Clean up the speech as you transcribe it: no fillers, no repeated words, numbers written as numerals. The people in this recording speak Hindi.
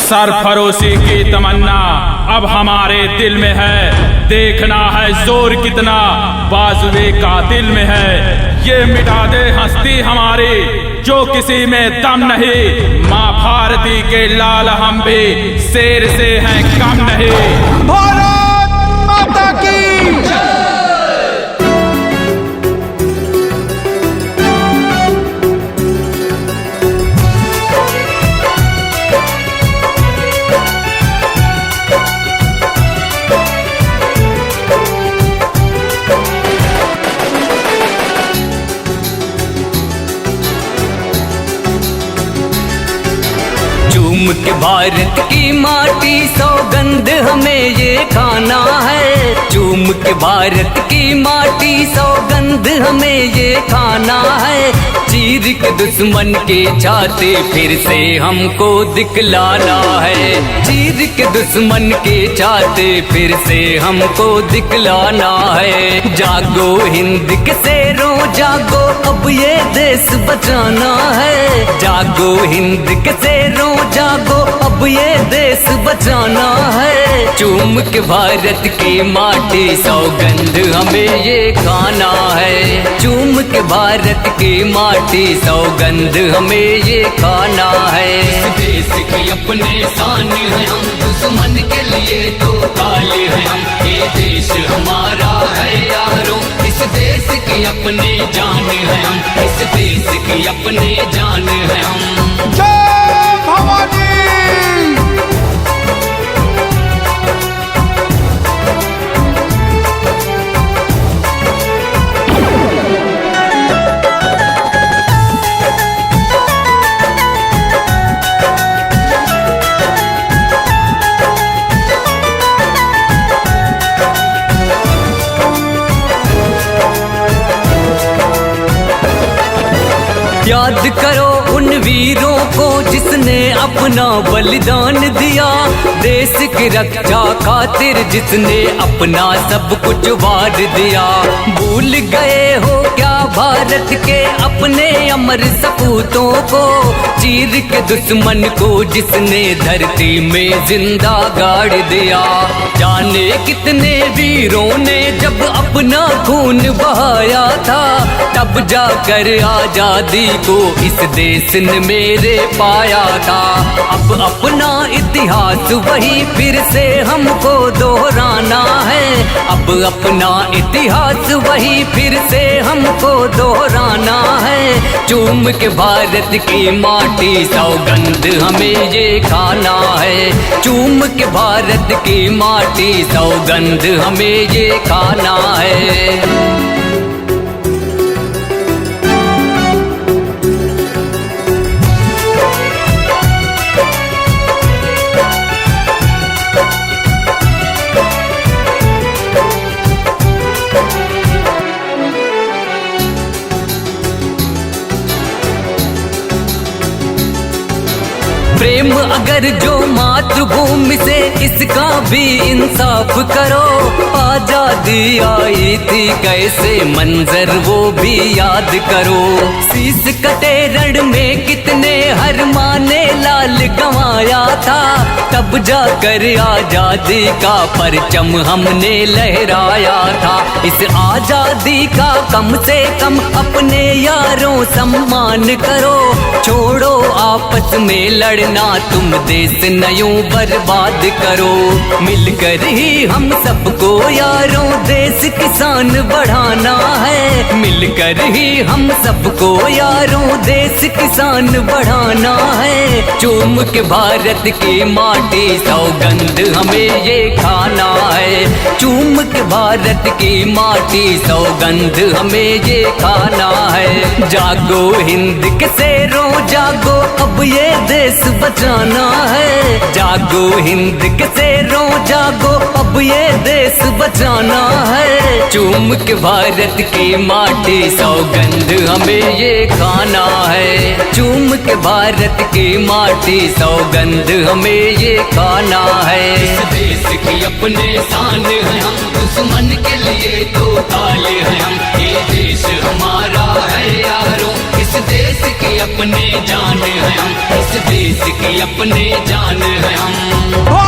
सरफरोशी की तमन्ना अब हमारे दिल में है, देखना है जोर कितना बाजुए का दिल में है। ये मिटा दे हस्ती हमारी जो किसी में दम नहीं, माँ भारती के लाल हम भी शेर से हैं कम नहीं। भारत माता की चूम के भारत की माटी सौगंध हमें ये खाना है। चूम के भारत की माटी सौगंध हमें ये खाना है। चीर के दुश्मन के छाते फिर से हमको दिखलाना है। चीर के दुश्मन के छाते फिर से हमको दिखलाना है। जागो हिंद के शेरों जागो अब ये देश बचाना है। जागो हिंद के शेरों जागो अब ये देश बचाना है। चूम के भारत की माटी सौगंध हमें ये खाना है। चूम के भारत की माटी सौगंध हमें ये खाना है। इस देश की अपने शान है हम, दुश्मन के लिए तो काले हैं हम। ये देश हमारा है यारों, इस देश की अपने जान है हम। इस देश की अपने जान है हम। जय भवानी। याद करो उन वीरों को जिसने अपना बलिदान दिया। देश की रक्षा खातिर जिसने अपना सब कुछ वार दिया। भूल गए हो क्या भारत के अपने अमर सपूतों को। चीर के दुश्मन को जिसने धरती में जिंदा गाड़ दिया। जाने कितने वीरों ने जब अपना खून बहाया था, तब जाकर आजादी को इस देश ने मेरे पाया था। अब अपना इतिहास वही फिर से हमको दोहराना है। अब अपना इतिहास वही फिर से हमको दोहराना है। चूम के भारत की माटी सौगंध हमें ये खाना है। चूम के भारत की माटी सौगंध हमें ये खाना है। प्रेम अगर जो मातृभूमि से इसका भी इंसाफ करो। आजादी आई थी कैसे मंजर वो भी याद करो। शीश कटे रण में कितने हर माने लाल गंवाया था। तब जाकर आजादी का परचम हमने लहराया था। इस आजादी का कम से कम अपने यारों सम्मान करो। छोड़ो आपस में लड़ना, तुम देश नयों बर्बाद करो। मिलकर ही हम सबको यारों देश किसान बढ़ाना है। मिलकर ही हम सबको यारों देश किसान बढ़ाना है। चूम के भारत की माटी सौगंध हमें ये खाना है। चूम के भारत की माटी सौगंध हमें ये खाना है। जागो हिंद के शेरों जागो अब ये देश बचाना है। जागो हिंद के शेरों जागो अब ये देश बचाना है। चूम के भारत की माटी सौगंध हमें ये खाना है। चूम के भारत की माटी सौगंध हमें ये खाना है। इस देश की अपने शान है हम, दुश्मन के लिए तो काले हैं हम। ये देश हमारा है यारों, इस देश की अपने जान है हम। इस देश की अपने जान है हम।